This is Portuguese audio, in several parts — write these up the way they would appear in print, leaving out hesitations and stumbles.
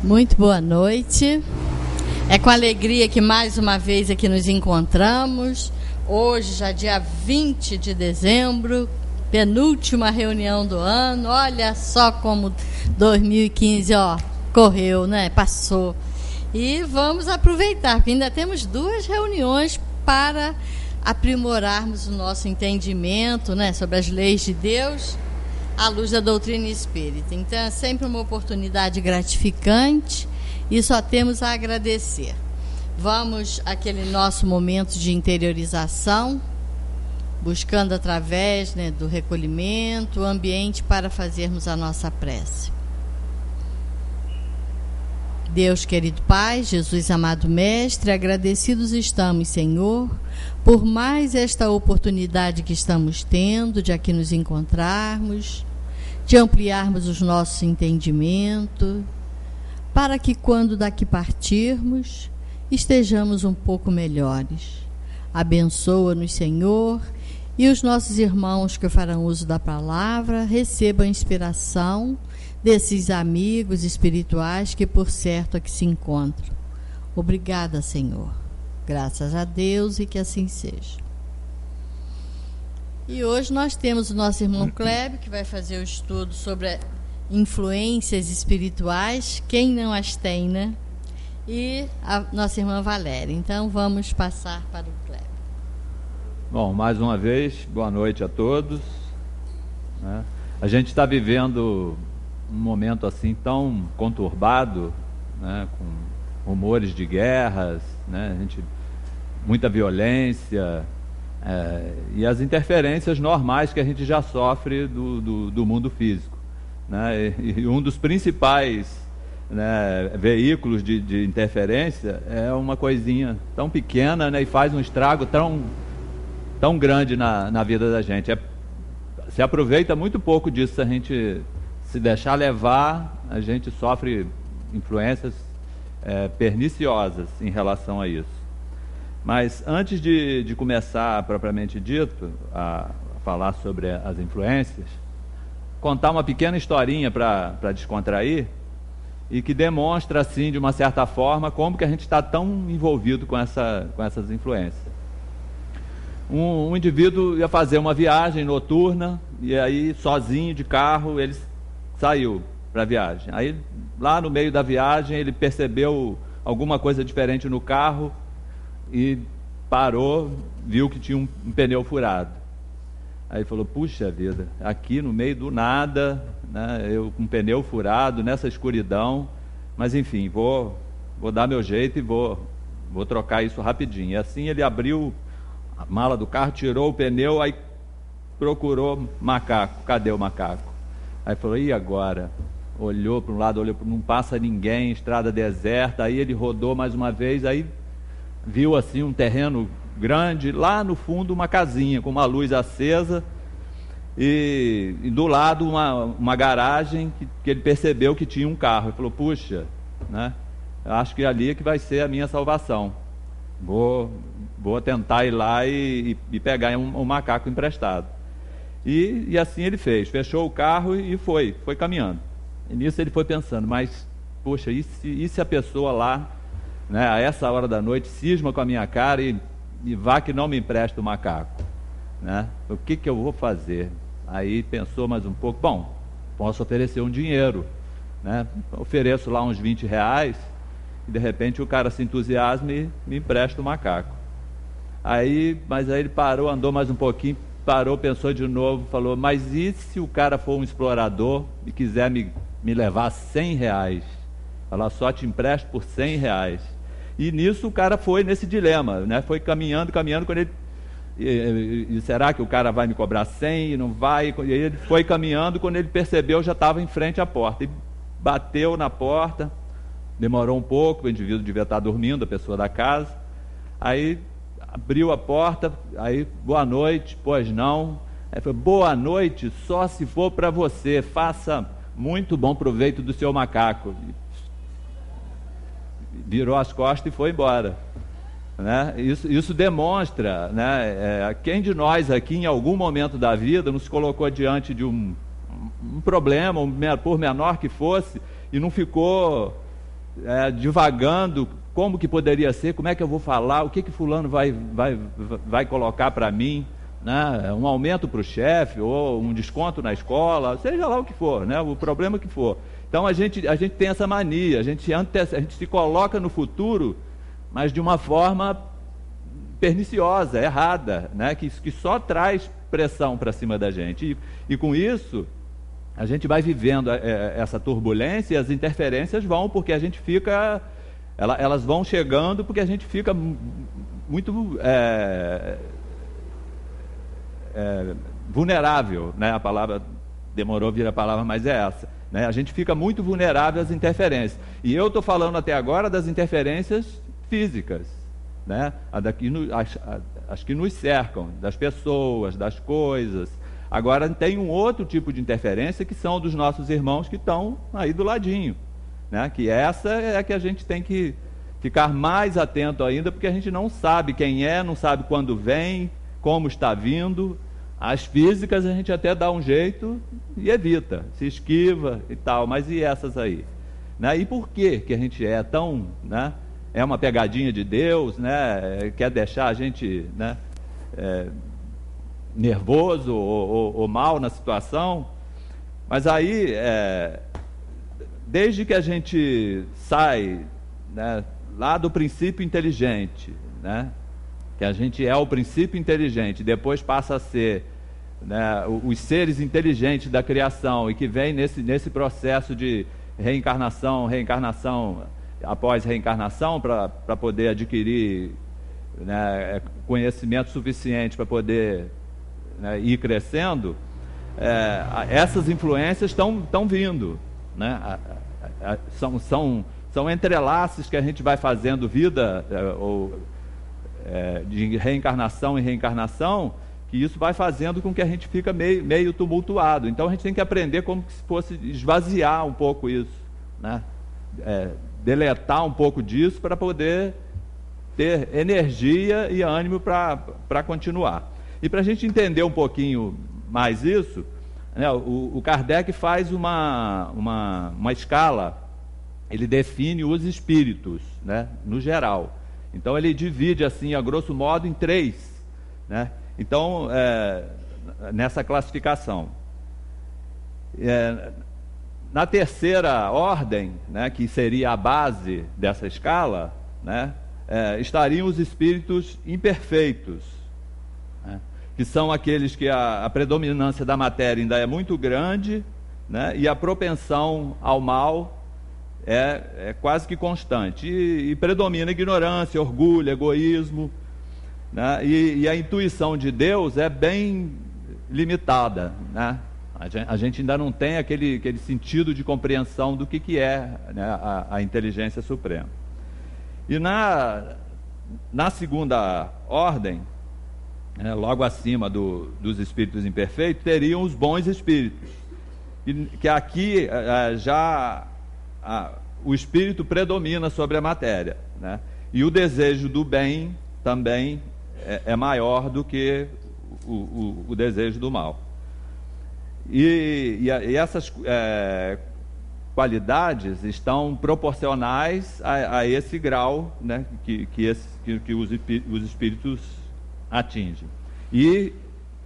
Muito boa noite. É com alegria que mais uma vez aqui nos encontramos. Hoje, já dia 20 de dezembro, penúltima reunião do ano. Olha só como 2015, correu, né? Passou. E vamos aproveitar, porque ainda temos 2 reuniões para aprimorarmos o nosso entendimento, né, sobre as leis de Deus à luz da doutrina espírita. Então é sempre uma oportunidade gratificante e só temos a agradecer. Vamos àquele nosso momento de interiorização, buscando através, né, do recolhimento, o ambiente para fazermos a nossa prece. Deus querido Pai, Jesus amado Mestre, agradecidos estamos, Senhor, por mais esta oportunidade que estamos tendo de aqui nos encontrarmos, de ampliarmos os nossos entendimentos, para que quando daqui partirmos, estejamos um pouco melhores. Abençoa-nos, Senhor, e os nossos irmãos que farão uso da palavra recebam a inspiração desses amigos espirituais que por certo aqui se encontram. Obrigada, Senhor. Graças a Deus e que assim seja. E hoje nós temos o nosso irmão Clébio, que vai fazer o estudo sobre influências espirituais, quem não as tem, né? E a nossa irmã Valéria. Então vamos passar para o Clébio. Bom, mais uma vez, boa noite a todos, né? A gente está vivendo um momento assim tão conturbado, né, com rumores de guerras, né, muita violência, e as interferências normais que a gente já sofre do mundo físico, né, e um dos principais, né, veículos de interferência é uma coisinha tão pequena, né, e faz um estrago tão grande na vida da gente. Se aproveita muito pouco disso. Se a gente se deixar levar, a gente sofre influências perniciosas em relação a isso. Mas antes de começar propriamente dito a falar sobre as influências, contar uma pequena historinha para descontrair e que demonstra, assim, de uma certa forma, como que a gente está tão envolvido com essas influências. Um indivíduo ia fazer uma viagem noturna e aí, sozinho de carro, ele saiu para a viagem. Aí, lá no meio da viagem, ele percebeu alguma coisa diferente no carro e parou, viu que tinha um pneu furado. Aí falou: puxa vida, aqui no meio do nada, né, eu com um pneu furado, nessa escuridão, mas enfim, vou dar meu jeito e vou trocar isso rapidinho. E assim ele abriu a mala do carro, tirou o pneu, aí procurou macaco. Cadê o macaco? Aí falou: e agora? Olhou para um lado, olhou para não passa ninguém, estrada deserta. Aí ele rodou mais uma vez, aí viu assim um terreno grande, lá no fundo uma casinha com uma luz acesa e do lado uma garagem que ele percebeu que tinha um carro. Ele falou: puxa, né, acho que ali é que vai ser a minha salvação. Vou tentar ir lá e pegar um macaco emprestado. E assim ele fez, fechou o carro e foi caminhando. E nisso ele foi pensando: mas, poxa, e se a pessoa lá, né, a essa hora da noite, cisma com a minha cara e vá que não me empresta o macaco, né? O que eu vou fazer? Aí pensou mais um pouco: bom, posso oferecer um dinheiro, né? Ofereço lá uns R$20 e de repente o cara se entusiasma e me empresta o macaco. Mas aí ele parou, andou mais um pouquinho, parou, pensou de novo, falou: mas e se o cara for um explorador e quiser me levar R$100? Falar: só te empresto por R$100. E nisso o cara foi nesse dilema, né? Foi caminhando, quando ele... E será que o cara vai me cobrar 100 e não vai? E ele foi caminhando, quando ele percebeu, já estava em frente à porta. E bateu na porta, demorou um pouco, o indivíduo devia estar dormindo, a pessoa da casa. Aí abriu a porta, aí: boa noite. Pois não? Aí falou: boa noite, só se for para você, faça muito bom proveito do seu macaco. Virou as costas e foi embora, né? Isso demonstra, né, quem de nós aqui em algum momento da vida nos colocou diante de um problema, por menor que fosse, e não ficou divagando como que poderia ser, como é que eu vou falar, o que fulano vai colocar para mim, né? Um aumento para o chefe, ou um desconto na escola, seja lá o que for, né? O problema que for. Então a gente tem essa mania, a gente se coloca no futuro, mas de uma forma perniciosa, errada, né? que só traz pressão para cima da gente. E com isso, a gente vai vivendo essa turbulência, e as interferências vão, porque a gente fica... Elas vão chegando porque a gente fica muito vulnerável, né? A palavra demorou a vir a palavra, mas é essa, né? A gente fica muito vulnerável às interferências. E eu estou falando até agora das interferências físicas, né? As que nos cercam, das pessoas, das coisas. Agora tem um outro tipo de interferência, que são dos nossos irmãos que estão aí do ladinho, né? Que essa é a que a gente tem que ficar mais atento ainda, porque a gente não sabe quem é, não sabe quando vem, como está vindo. As físicas a gente até dá um jeito e evita, se esquiva e tal, mas e essas aí? Né? E por que a gente é tão... né? É uma pegadinha de Deus, né? Quer deixar a gente, né? Nervoso ou mal na situação? Mas aí, desde que a gente sai, né, lá do princípio inteligente, né? Que a gente é o princípio inteligente, depois passa a ser, né, os seres inteligentes da criação, e que vem nesse processo de reencarnação após reencarnação, para poder adquirir, né, conhecimento suficiente para poder, né, ir crescendo. Essas influências estão vindo, né? São entrelaços que a gente vai fazendo vida, de reencarnação em reencarnação, que isso vai fazendo com que a gente fica meio tumultuado. Então a gente tem que aprender como se fosse esvaziar um pouco isso, né? Deletar um pouco disso para poder ter energia e ânimo para continuar. E para a gente entender um pouquinho mais isso, né, o Kardec faz uma escala. Ele define os espíritos, né, no geral. Então ele divide assim, a grosso modo, em 3, né? Então, nessa classificação, na terceira ordem, né, que seria a base dessa escala, né, estariam os espíritos imperfeitos, né, que são aqueles que a predominância da matéria ainda é muito grande, né, e a propensão ao mal é quase que constante, e predomina ignorância, orgulho, egoísmo, né, e a intuição de Deus é bem limitada, né? A gente ainda não tem aquele sentido de compreensão do que é, né, a inteligência suprema. E na segunda ordem, logo acima dos espíritos imperfeitos, teriam os bons espíritos, que aqui o espírito predomina sobre a matéria, né? E o desejo do bem também é maior do que o desejo do mal. E essas qualidades estão proporcionais a esse grau, né, que os espíritos atingem. E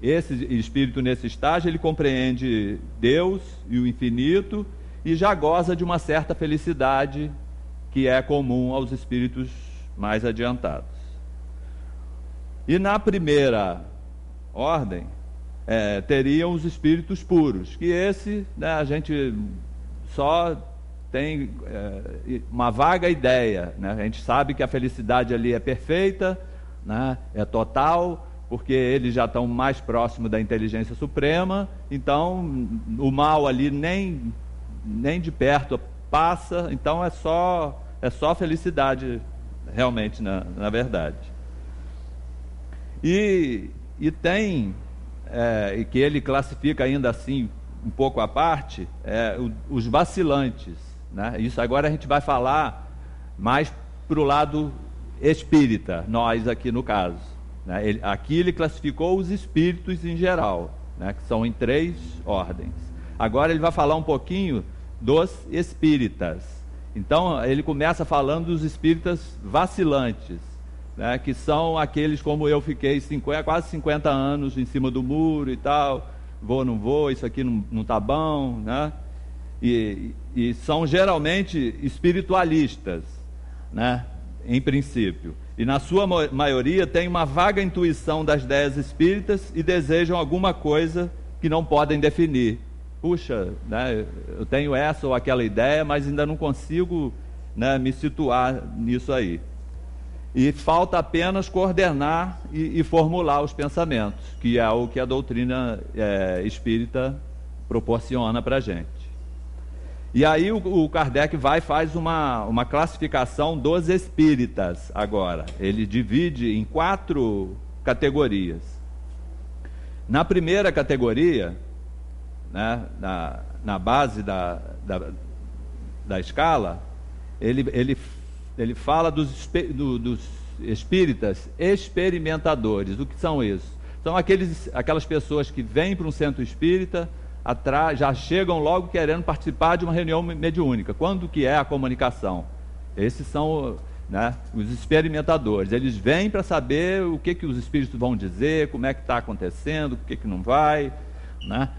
esse espírito, nesse estágio, ele compreende Deus e o infinito, e já goza de uma certa felicidade que é comum aos espíritos mais adiantados. E na primeira ordem, teriam os espíritos puros, que né, a gente só tem uma vaga ideia, né? A gente sabe que a felicidade ali é perfeita, né? É total, porque eles já estão mais próximos da inteligência suprema, então o mal ali nem de perto passa, então é só felicidade realmente, na verdade. E tem, e que ele classifica ainda assim um pouco à parte, os vacilantes, né? Isso agora a gente vai falar mais para o lado espírita, nós aqui no caso, né? Aqui ele classificou os espíritos em geral, né? Que são em 3 ordens. Agora ele vai falar um pouquinho dos espíritas. Então, ele começa falando dos espíritas vacilantes, né, que são aqueles como eu fiquei quase 50 anos em cima do muro e tal, vou, não vou, isso aqui não está bom, né? E são geralmente espiritualistas, né, em princípio. E na sua maioria tem uma vaga intuição das ideias espíritas e desejam alguma coisa que não podem definir. Puxa, né, eu tenho essa ou aquela ideia, mas ainda não consigo, né, me situar nisso aí. E falta apenas coordenar e formular os pensamentos, que é o que a doutrina espírita proporciona para a gente. E aí o Kardec faz uma classificação dos espíritas agora. Ele divide em 4 categorias. Na primeira categoria, né, na base da escala, ele fala dos espíritas experimentadores. O que são isso? São aquelas pessoas que vêm para um centro espírita, já chegam logo querendo participar de uma reunião mediúnica. Quando que é a comunicação? Esses são, né, os experimentadores. Eles vêm para saber o que os espíritos vão dizer, como é que está acontecendo, o que não vai, né?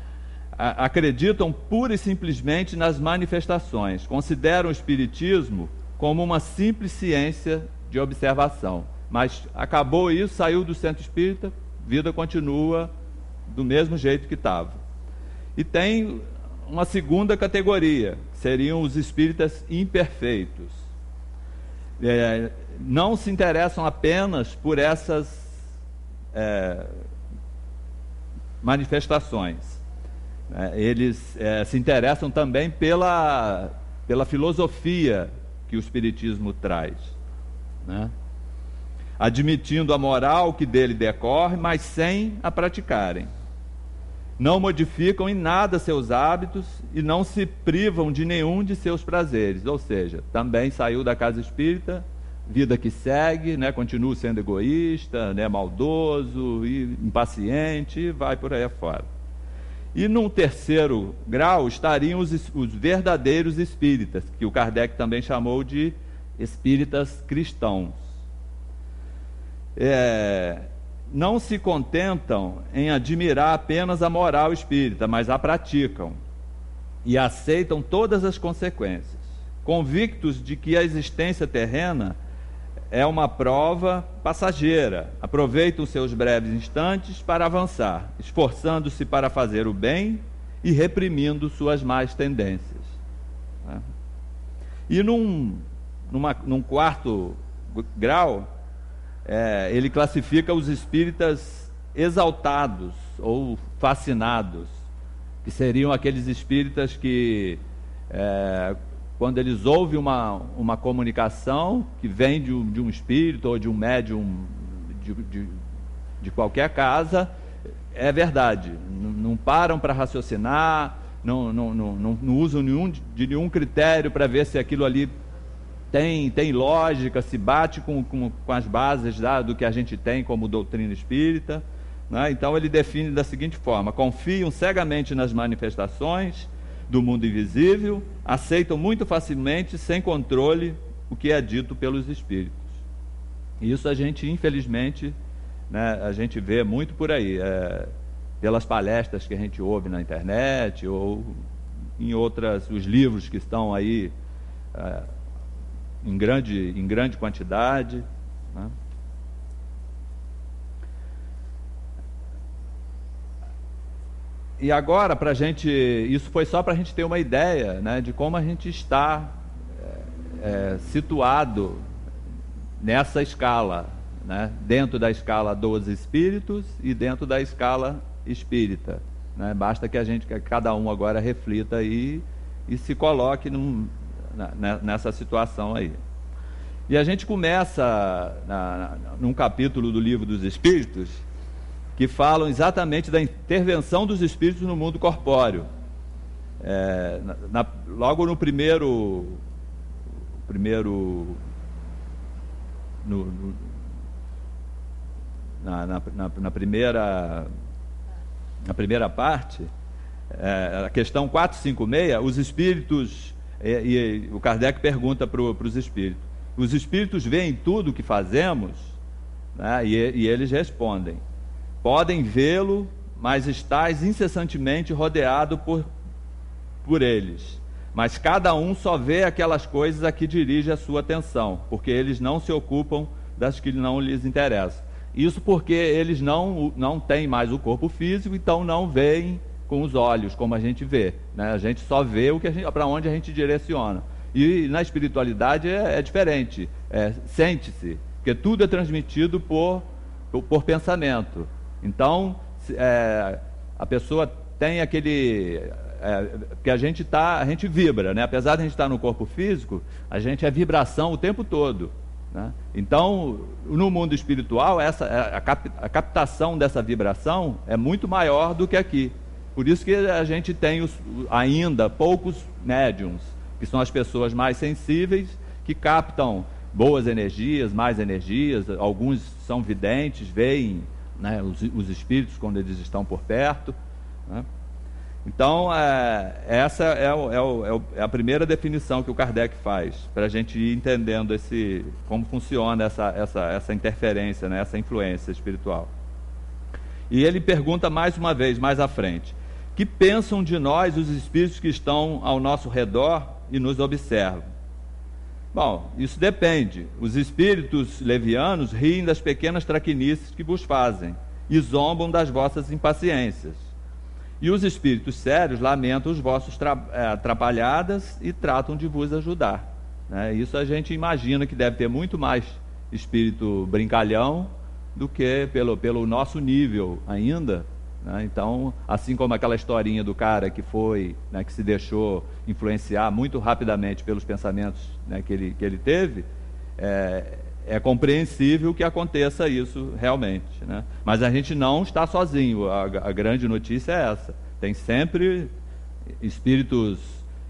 Acreditam pura e simplesmente nas manifestações. Consideram o espiritismo como uma simples ciência de observação. Mas acabou isso, saiu do centro espírita, vida continua do mesmo jeito que estava. E tem uma segunda categoria, que seriam os espíritas imperfeitos. Não se interessam apenas por essas manifestações. Eles se interessam também pela filosofia que o espiritismo traz, né? Admitindo a moral que dele decorre, mas sem a praticarem. Não modificam em nada seus hábitos e não se privam de nenhum de seus prazeres. Ou seja, também saiu da casa espírita, vida que segue, né? Continua sendo egoísta, né? Maldoso, e impaciente, e vai por aí afora. E num terceiro grau estariam os verdadeiros espíritas, que o Kardec também chamou de espíritas cristãos. Não se contentam em admirar apenas a moral espírita, mas a praticam e aceitam todas as consequências, convictos de que a existência terrena é uma prova passageira. Aproveitam seus breves instantes para avançar, esforçando-se para fazer o bem e reprimindo suas más tendências, né? E num quarto grau, ele classifica os espíritas exaltados ou fascinados, que seriam aqueles espíritas que, quando eles ouvem uma comunicação que vem de um espírito ou de um médium de qualquer casa, é verdade, não param para raciocinar, não usam nenhum critério para ver se aquilo ali tem lógica, se bate com as bases do que a gente tem como doutrina espírita, né? Então ele define da seguinte forma: confiam cegamente nas manifestações do mundo invisível, aceitam muito facilmente, sem controle, o que é dito pelos espíritos. E isso a gente, infelizmente, né, a gente vê muito por aí, pelas palestras que a gente ouve na internet ou em os livros que estão aí em grande quantidade, né? E agora, isso foi só para a gente ter uma ideia, né, de como a gente está situado nessa escala, né, dentro da escala dos espíritos e dentro da escala espírita, né? Basta que cada um agora reflita aí e se coloque nessa situação aí. E a gente começa num capítulo do Livro dos Espíritos que falam exatamente da intervenção dos espíritos no mundo corpóreo. Logo no na primeira parte, a questão 456, os espíritos E o Kardec pergunta para os espíritos: os espíritos veem tudo o que fazemos? Né? E eles respondem: podem vê-lo, mas estás incessantemente rodeado por eles. Mas cada um só vê aquelas coisas a que dirige a sua atenção, porque eles não se ocupam das que não lhes interessam. Isso porque eles não têm mais o corpo físico, então não veem com os olhos, como a gente vê. Né? A gente só vê para onde a gente direciona. E na espiritualidade é diferente. Sente-se, porque tudo é transmitido por pensamento. Então, a pessoa tem aquele... que a gente vibra, né? Apesar de a gente estar no corpo físico, a gente é vibração o tempo todo, né? Então, no mundo espiritual, a captação dessa vibração é muito maior do que aqui. Por isso que a gente tem ainda poucos médiums, que são as pessoas mais sensíveis, que captam boas energias, mais energias. Alguns são videntes, veem, né, os espíritos quando eles estão por perto, né? Então, essa é a primeira definição que o Kardec faz, para a gente ir entendendo como funciona essa interferência, né, essa influência espiritual. E ele pergunta mais uma vez, mais à frente: que pensam de nós os espíritos que estão ao nosso redor e nos observam? Bom, isso depende. Os espíritos levianos riem das pequenas traquinices que vos fazem e zombam das vossas impaciências. E os espíritos sérios lamentam os vossos atrapalhadas e tratam de vos ajudar, né? Isso a gente imagina que deve ter muito mais espírito brincalhão do que pelo nosso nível ainda, né? Então, assim como aquela historinha do cara que foi, né, que se deixou influenciar muito rapidamente pelos pensamentos, né, que ele teve, é compreensível que aconteça isso realmente, né? Mas a gente não está sozinho. A grande notícia é essa: tem sempre espíritos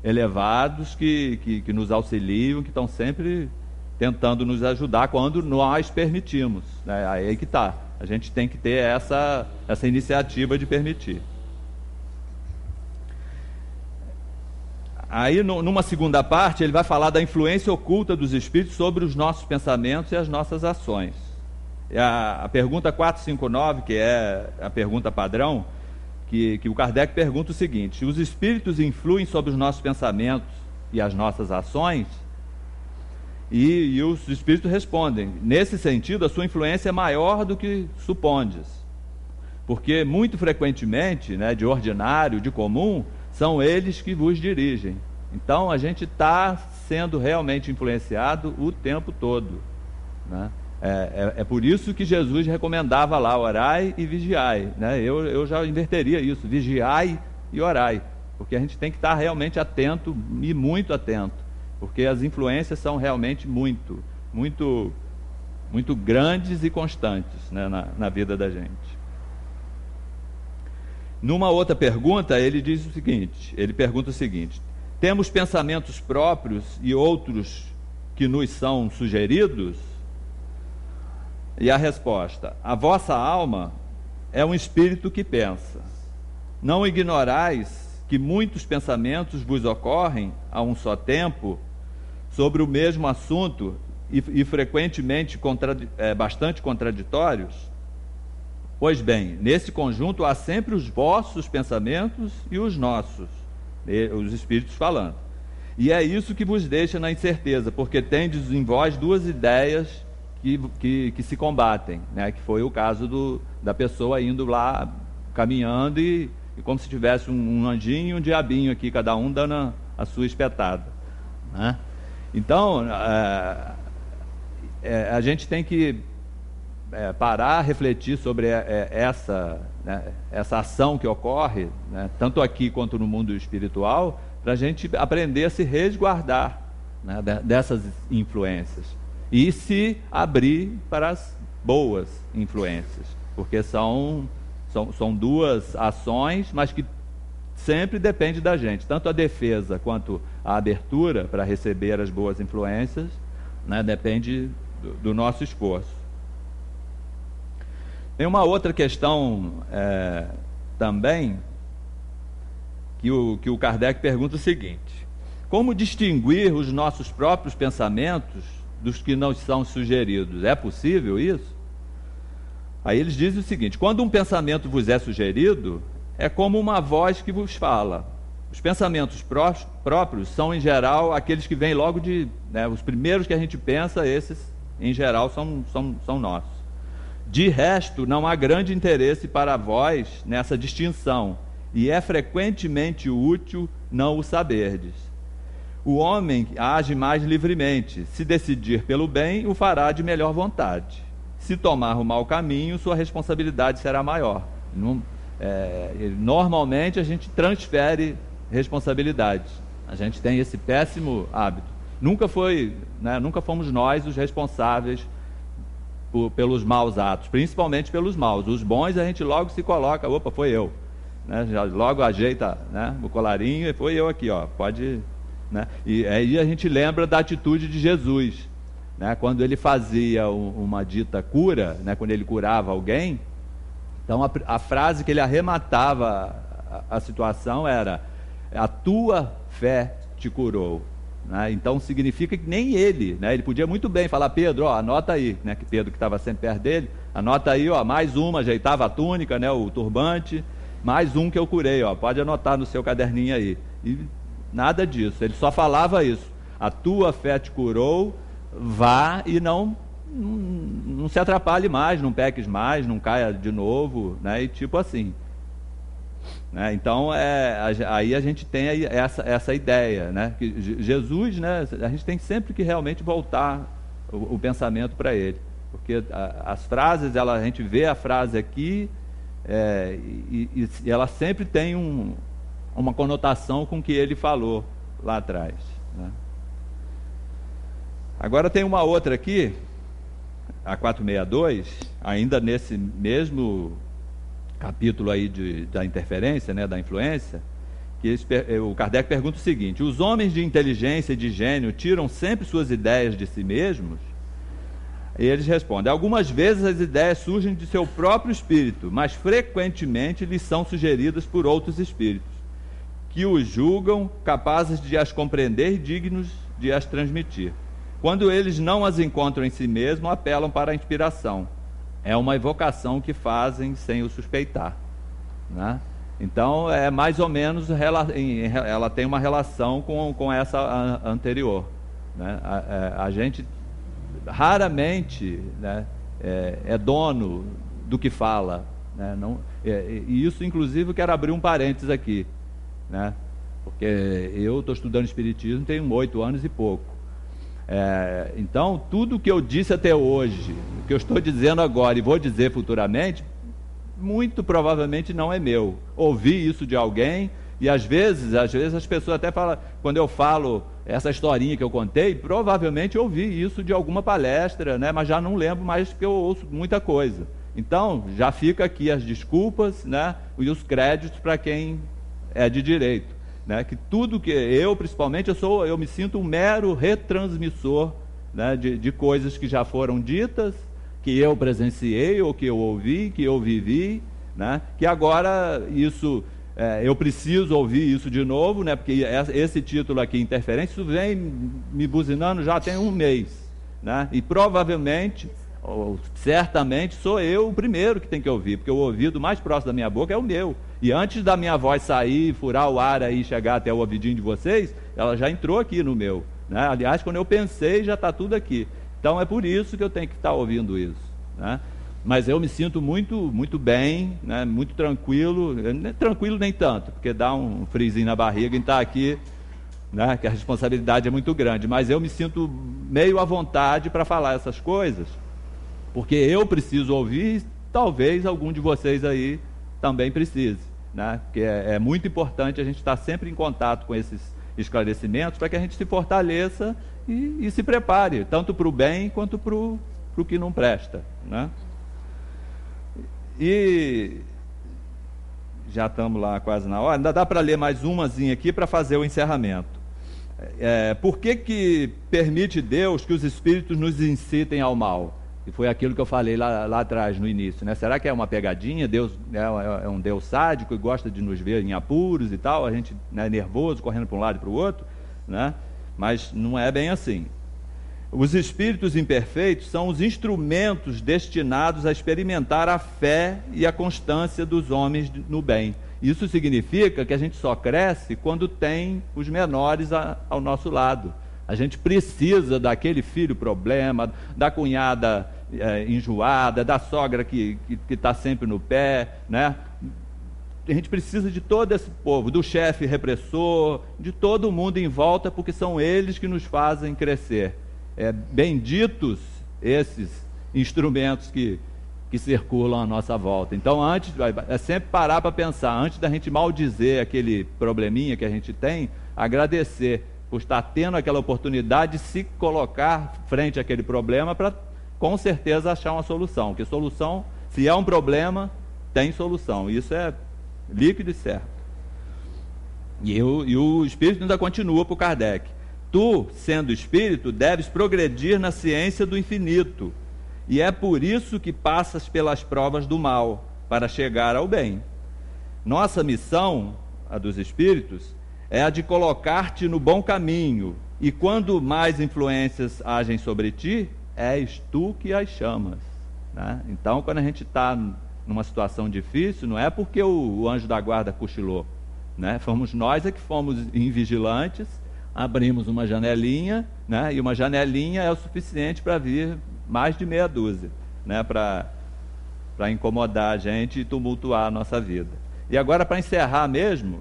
elevados que nos auxiliam, que estão sempre tentando nos ajudar quando nós permitimos, né? Aí que está. A gente tem que ter essa iniciativa de permitir. Aí, numa segunda parte, ele vai falar da influência oculta dos espíritos sobre os nossos pensamentos e as nossas ações. E a pergunta 459, que é a pergunta padrão, que o Kardec pergunta o seguinte: os espíritos influem sobre os nossos pensamentos e as nossas ações? E os espíritos respondem: nesse sentido, a sua influência é maior do que supondes, porque muito frequentemente, né, de ordinário, de comum, são eles que vos dirigem. Então a gente está sendo realmente influenciado o tempo todo, né? É por isso que Jesus recomendava lá: orai e vigiai, né? Eu já inverteria isso: vigiai e orai, porque a gente tem que estar realmente atento, e muito atento, porque as influências são realmente muito, muito, muito grandes e constantes, né, na vida da gente. Numa outra pergunta, ele pergunta o seguinte: temos pensamentos próprios e outros que nos são sugeridos? E a resposta: a vossa alma é um espírito que pensa. Não ignorais que muitos pensamentos vos ocorrem a um só tempo sobre o mesmo assunto e frequentemente bastante contraditórios? Pois bem, nesse conjunto há sempre os vossos pensamentos e os nossos, os espíritos falando. E é isso que vos deixa na incerteza, porque tendes em vós duas ideias que se combatem, né? Que foi o caso da pessoa indo lá, caminhando, e como se tivesse um anjinho e um diabinho aqui, cada um dando a sua espetada, né? Então, a gente tem que parar, refletir sobre essa ação que ocorre, né, tanto aqui quanto no mundo espiritual, para a gente aprender a se resguardar, né, dessas influências e se abrir para as boas influências, porque são duas ações, mas que sempre depende da gente, tanto a defesa quanto a abertura para receber as boas influências, né, depende do nosso esforço. Tem uma outra questão também, que o Kardec pergunta o seguinte: como distinguir os nossos próprios pensamentos dos que não são sugeridos? É possível isso? Aí eles dizem o seguinte: quando um pensamento vos é sugerido, é como uma voz que vos fala. Os pensamentos próprios são, em geral, aqueles que vêm logo de... os primeiros que a gente pensa, esses, em geral, são nossos. De resto, não há grande interesse para vós nessa distinção, e é frequentemente útil não o saberdes. O homem age mais livremente. Se decidir pelo bem, o fará de melhor vontade. Se tomar o mau caminho, sua responsabilidade será maior. Normalmente a gente transfere responsabilidades. A gente tem esse péssimo hábito. Nunca fomos nós os responsáveis pelos maus atos, principalmente pelos maus. Os bons a gente logo se coloca, opa, foi eu. Já logo ajeita o colarinho e foi eu aqui, pode... E aí a gente lembra da atitude de Jesus, quando ele fazia uma dita cura, quando ele curava alguém. Então a frase que ele arrematava a situação era: a tua fé te curou. Então significa que nem ele, ele podia muito bem falar: Pedro, anota aí, que Pedro, que estava sempre perto dele, anota aí, mais uma, ajeitava a túnica, o turbante, mais um que eu curei, pode anotar no seu caderninho aí. E nada disso, ele só falava isso: a tua fé te curou, vá e não se atrapalhe mais, não peques mais, não caia de novo, e tipo assim. Então aí a gente tem aí essa ideia, que Jesus, a gente tem sempre que realmente voltar o pensamento para ele, porque as frases, a gente vê a frase aqui, e ela sempre tem uma conotação com o que ele falou lá atrás. Agora tem uma outra aqui, a 462, ainda nesse mesmo capítulo aí da interferência, da influência, que o Kardec pergunta o seguinte: os homens de inteligência e de gênio tiram sempre suas ideias de si mesmos? E eles respondem: algumas vezes as ideias surgem de seu próprio espírito, mas frequentemente lhes são sugeridas por outros espíritos, que os julgam capazes de as compreender e dignos de as transmitir. Quando eles não as encontram em si mesmos, apelam para a inspiração. É uma evocação que fazem sem o suspeitar. Então, é mais ou menos, ela tem uma relação com essa anterior. A gente raramente é dono do que fala. E isso, inclusive, eu quero abrir um parênteses aqui. Porque eu estou estudando Espiritismo tem 8 anos e pouco. Então, tudo que eu disse até hoje, o que eu estou dizendo agora e vou dizer futuramente, muito provavelmente não é meu. Ouvi isso de alguém, e às vezes as pessoas até falam, quando eu falo essa historinha que eu contei, provavelmente eu ouvi isso de alguma palestra, mas já não lembro mais, porque eu ouço muita coisa. Então, já fica aqui as desculpas, e os créditos para quem é de direito. Que tudo que eu, principalmente, eu me sinto um mero retransmissor, de coisas que já foram ditas, que eu presenciei, ou que eu ouvi, que eu vivi, que agora isso, eu preciso ouvir isso de novo, porque esse título aqui, Interferência, isso vem me buzinando já tem um mês, e provavelmente, ou certamente, sou eu o primeiro que tem que ouvir, porque o ouvido mais próximo da minha boca é o meu. E antes da minha voz sair, furar o ar aí e chegar até o ouvidinho de vocês, ela já entrou aqui no meu. Aliás, quando eu pensei, já está tudo aqui. Então é por isso que eu tenho que estar ouvindo isso. Mas eu me sinto muito, muito bem, muito tranquilo. Tranquilo nem tanto, porque dá um friozinho na barriga em estar aqui, que a responsabilidade é muito grande. Mas eu me sinto meio à vontade para falar essas coisas, porque eu preciso ouvir, e talvez algum de vocês aí também precise. Porque é muito importante a gente estar sempre em contato com esses esclarecimentos para que a gente se fortaleça e se prepare, tanto para o bem quanto para o que não presta. E já estamos lá quase na hora, ainda dá para ler mais umazinha aqui para fazer o encerramento. Por que permite Deus que os espíritos nos incitem ao mal? E foi aquilo que eu falei lá atrás, no início. Será que é uma pegadinha? Deus é um Deus sádico e gosta de nos ver em apuros e tal, a gente nervoso, correndo para um lado e para o outro? né? Mas não é bem assim. Os espíritos imperfeitos são os instrumentos destinados a experimentar a fé e a constância dos homens no bem. Isso significa que a gente só cresce quando tem os menores ao nosso lado. A gente precisa daquele filho problema, da cunhada enjoada, da sogra que está sempre no pé, né? A gente precisa de todo esse povo, do chefe repressor, de todo mundo em volta, porque são eles que nos fazem crescer. Benditos esses instrumentos que circulam à nossa volta. Então, antes, é sempre parar para pensar, antes da gente maldizer aquele probleminha que a gente tem, agradecer por estar tendo aquela oportunidade de se colocar frente àquele problema para, com certeza, achar uma solução. Porque solução, se é um problema, tem solução. Isso é líquido e certo. E o Espírito ainda continua para o Kardec. Tu, sendo espírito, deves progredir na ciência do infinito, e é por isso que passas pelas provas do mal, para chegar ao bem. Nossa missão, a dos espíritos, é a de colocar-te no bom caminho, e quando mais influências agem sobre ti, és tu que as chamas, né? Então, quando a gente está numa situação difícil, não é porque o anjo da guarda cochilou, né? Fomos nós que fomos invigilantes, abrimos uma janelinha, né? E uma janelinha é o suficiente para vir mais de meia dúzia, né? Para incomodar a gente e tumultuar a nossa vida. E agora, para encerrar mesmo,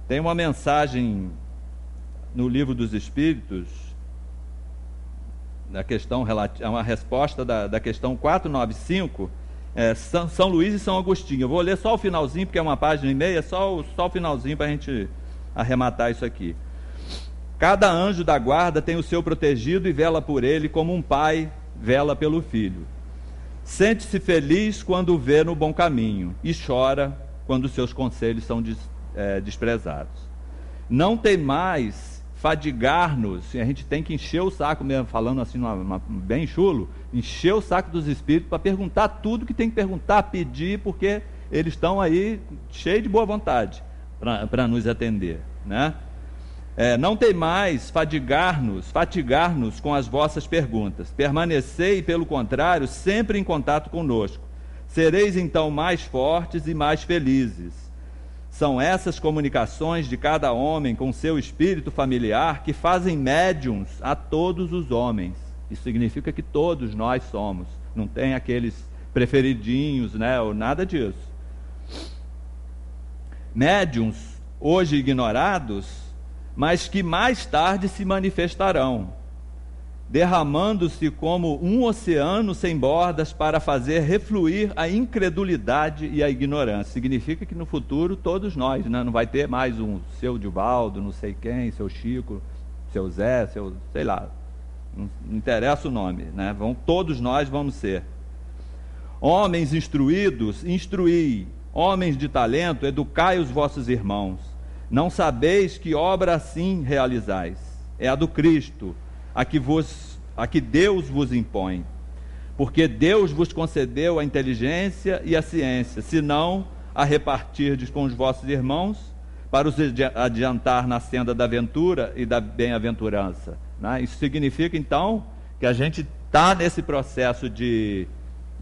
tem uma mensagem no Livro dos Espíritos, da questão é uma resposta da questão 495, São Luís e São Agostinho. Eu vou ler só o finalzinho, porque é uma página e meia, só o finalzinho para a gente arrematar isso aqui. Cada anjo da guarda tem o seu protegido e vela por ele como um pai vela pelo filho. Sente-se feliz quando o vê no bom caminho e chora quando seus conselhos são desprezados. Não tem mais fadigar-nos, a gente tem que encher o saco mesmo, falando assim bem chulo, encher o saco dos espíritos para perguntar tudo que tem que perguntar, pedir, porque eles estão aí cheios de boa vontade para nos atender, né? Não tem mais fatigar-nos com as vossas perguntas. Permanecei, pelo contrário, sempre em contato conosco. Sereis então mais fortes e mais felizes. São essas comunicações de cada homem com seu espírito familiar que fazem médiuns a todos os homens. Isso significa que todos nós somos. Não tem aqueles preferidinhos, né, ou nada disso. Médiuns, hoje ignorados, mas que mais tarde se manifestarão, derramando-se como um oceano sem bordas para fazer refluir a incredulidade e a ignorância. Significa que no futuro todos nós, né? Não vai ter mais um seu Divaldo, não sei quem, seu Chico, seu Zé, seu, sei lá, não interessa o nome, né? Todos nós vamos ser. Homens instruídos, instruí. Homens de talento, educai os vossos irmãos. Não sabeis que obra assim realizais? É a do Cristo, a que Deus vos impõe. Porque Deus vos concedeu a inteligência e a ciência, senão a repartirdes com os vossos irmãos, para os adiantar na senda da ventura e da bem-aventurança, né? Isso significa, então, que a gente está nesse processo de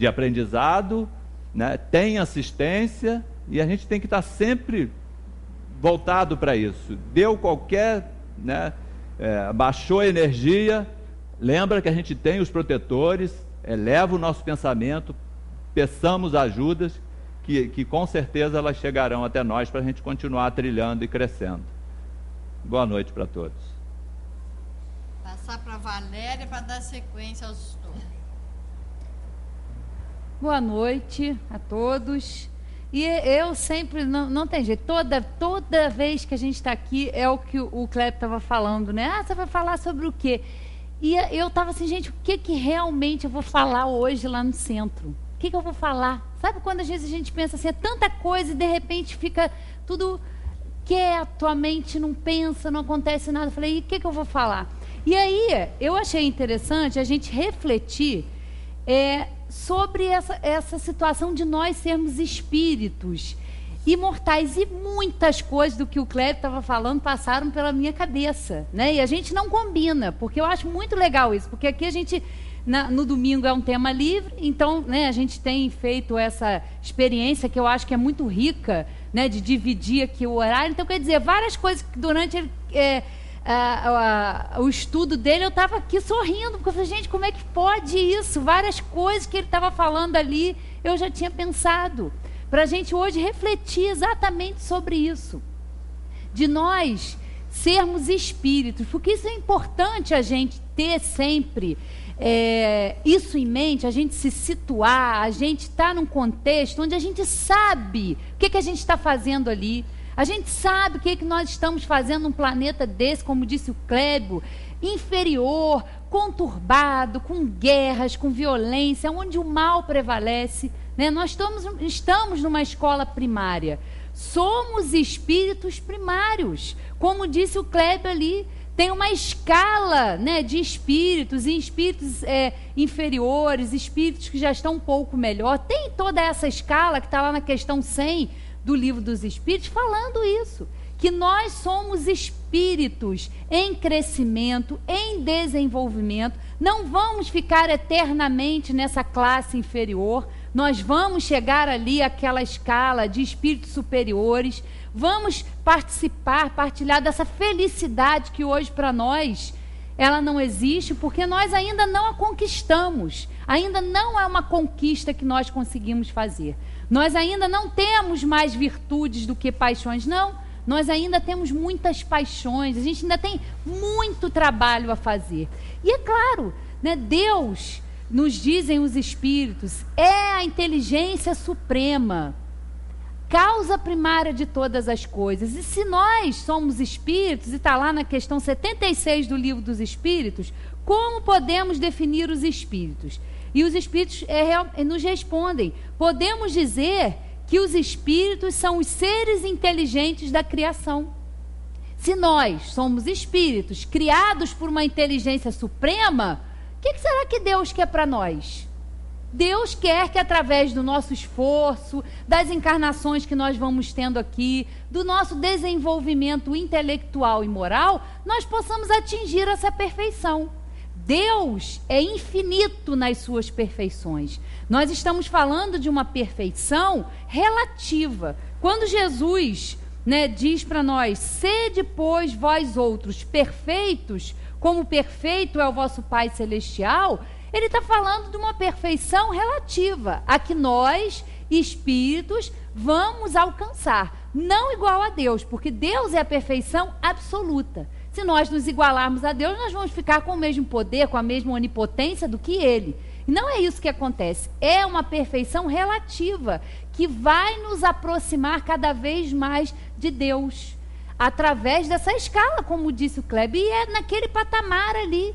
aprendizado, né? Tem assistência, e a gente tem que estar sempre voltado para isso. Deu qualquer, né, baixou a energia, lembra que a gente tem os protetores, eleva o nosso pensamento, peçamos ajudas, que com certeza elas chegarão até nós para a gente continuar trilhando e crescendo. Boa noite para todos. Passar para a Valéria para dar sequência aos estudos. Boa noite a todos. E eu sempre, não tem jeito, toda vez que a gente está aqui é o que o Kleber estava falando, né? Você vai falar sobre o quê? E eu estava assim, gente, o que realmente eu vou falar hoje lá no centro? O que eu vou falar? Sabe quando às vezes a gente pensa assim, é tanta coisa e de repente fica tudo quieto, a mente não pensa, não acontece nada. Eu falei, e o que eu vou falar? E aí, eu achei interessante a gente refletir sobre essa situação de nós sermos espíritos. imortais. E muitas coisas do que o Cléber estava falando passaram pela minha cabeça, né? E a gente não combina, porque eu acho muito legal isso, porque aqui a gente, no domingo é um tema livre, então, né, a gente tem feito essa experiência que eu acho que é muito rica, né, de dividir aqui o horário. Então, quer dizer, várias coisas que durante o estudo dele eu estava aqui sorrindo, porque eu falei, gente, como é que pode isso? Várias coisas que ele estava falando ali eu já tinha pensado, para a gente hoje refletir exatamente sobre isso, de nós sermos espíritos, porque isso é importante a gente ter sempre isso em mente, a gente se situar, a gente está num contexto onde a gente sabe o que a gente está fazendo ali, a gente sabe o que nós estamos fazendo num planeta desse, como disse o Clébio, inferior, conturbado, com guerras, com violência, onde o mal prevalece, né? Nós estamos numa escola primária, somos espíritos primários, como disse o Clébio ali, tem uma escala, né, de espíritos, e espíritos inferiores, espíritos que já estão um pouco melhor, tem toda essa escala que está lá na questão 100 do Livro dos Espíritos, falando isso, que nós somos espíritos em crescimento, em desenvolvimento, não vamos ficar eternamente nessa classe inferior, nós vamos chegar ali àquela escala de espíritos superiores, vamos partilhar dessa felicidade que hoje para nós ela não existe, porque nós ainda não a conquistamos, ainda não é uma conquista que nós conseguimos fazer. Nós ainda não temos mais virtudes do que paixões, não. Nós ainda temos muitas paixões, a gente ainda tem muito trabalho a fazer. E é claro, né, Deus, nos dizem os espíritos, é a inteligência suprema, causa primária de todas as coisas. E se nós somos espíritos, e está lá na questão 76 do Livro dos Espíritos, como podemos definir os espíritos? E os espíritos nos respondem, podemos dizer que os espíritos são os seres inteligentes da criação. Se nós somos espíritos criados por uma inteligência suprema, o que será que Deus quer para nós? Deus quer que através do nosso esforço, das encarnações que nós vamos tendo aqui, do nosso desenvolvimento intelectual e moral, nós possamos atingir essa perfeição. Deus é infinito nas suas perfeições. Nós estamos falando de uma perfeição relativa. Quando Jesus, né, diz para nós, sede, pois, vós outros perfeitos, como perfeito é o vosso Pai Celestial, ele está falando de uma perfeição relativa, a que nós, espíritos, vamos alcançar. Não igual a Deus, porque Deus é a perfeição absoluta. Se nós nos igualarmos a Deus, nós vamos ficar com o mesmo poder, com a mesma onipotência do que Ele. E não é isso que acontece. É uma perfeição relativa, que vai nos aproximar cada vez mais de Deus, através dessa escala, como disse o Kleber, e é naquele patamar ali,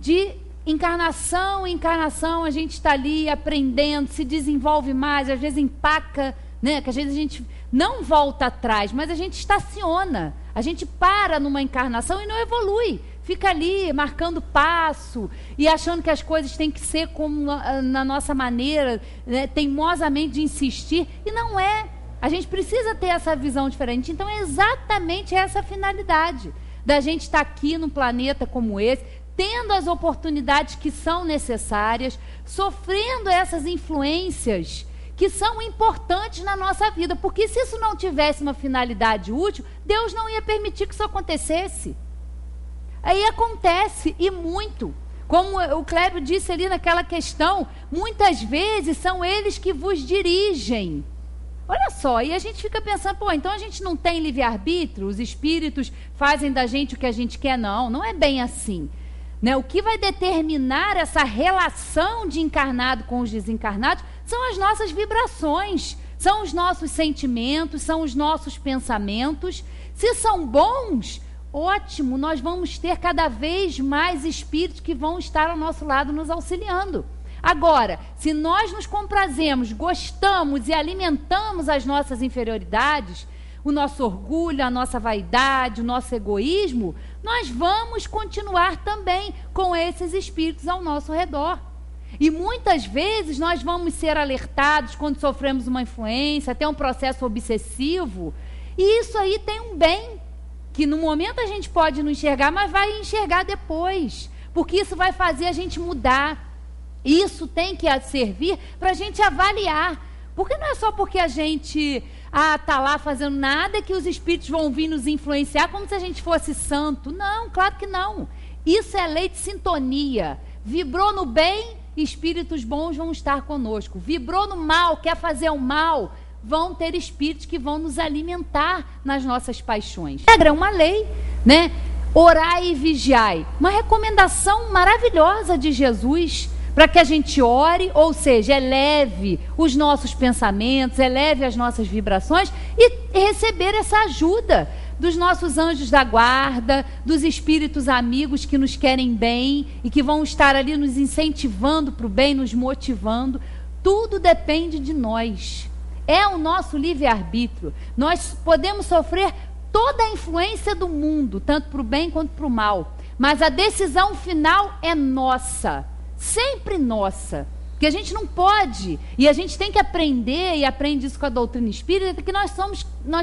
de encarnação em encarnação, a gente está ali aprendendo, se desenvolve mais, às vezes empaca, né? Que às vezes a gente não volta atrás, mas a gente estaciona, a gente para numa encarnação e não evolui, fica ali marcando passo e achando que as coisas têm que ser como na nossa maneira, né, teimosamente de insistir, e não é. A gente precisa ter essa visão diferente. Então é exatamente essa a finalidade da gente estar aqui num planeta como esse, tendo as oportunidades que são necessárias, sofrendo essas influências que são importantes na nossa vida, porque se isso não tivesse uma finalidade útil, Deus não ia permitir que isso acontecesse. Aí acontece, e muito. Como o Clébio disse ali naquela questão, muitas vezes são eles que vos dirigem. Olha só, e a gente fica pensando, pô, então a gente não tem livre-arbítrio? Os espíritos fazem da gente o que a gente quer? Não, não é bem assim. Né? O que vai determinar essa relação de encarnado com os desencarnados são as nossas vibrações, são os nossos sentimentos, são os nossos pensamentos. Se são bons, ótimo, nós vamos ter cada vez mais espíritos que vão estar ao nosso lado nos auxiliando. Agora, se nós nos comprazemos, gostamos e alimentamos as nossas inferioridades, o nosso orgulho, a nossa vaidade, o nosso egoísmo, nós vamos continuar também com esses espíritos ao nosso redor. E muitas vezes nós vamos ser alertados quando sofremos uma influência, até um processo obsessivo, e isso aí tem um bem, que no momento a gente pode não enxergar, mas vai enxergar depois, porque isso vai fazer a gente mudar. Isso tem que servir para a gente avaliar, porque não é só porque a gente está lá fazendo nada que os espíritos vão vir nos influenciar como se a gente fosse santo. Não, claro que não. Isso é lei de sintonia. Vibrou no bem, espíritos bons vão estar conosco. Vibrou no mal, quer fazer o mal, vão ter espíritos que vão nos alimentar nas nossas paixões. Regra é uma lei, né? Orai e vigiai. Uma recomendação maravilhosa de Jesus para que a gente ore, ou seja, eleve os nossos pensamentos, eleve as nossas vibrações e receber essa ajuda dos nossos anjos da guarda, dos espíritos amigos que nos querem bem e que vão estar ali nos incentivando para o bem, nos motivando. Tudo depende de nós. É o nosso livre-arbítrio. Nós podemos sofrer toda a influência do mundo, tanto para o bem quanto para o mal. Mas a decisão final é nossa. Sempre nossa. Porque a gente não pode, e a gente tem que aprender, e aprende isso com a doutrina espírita, que nós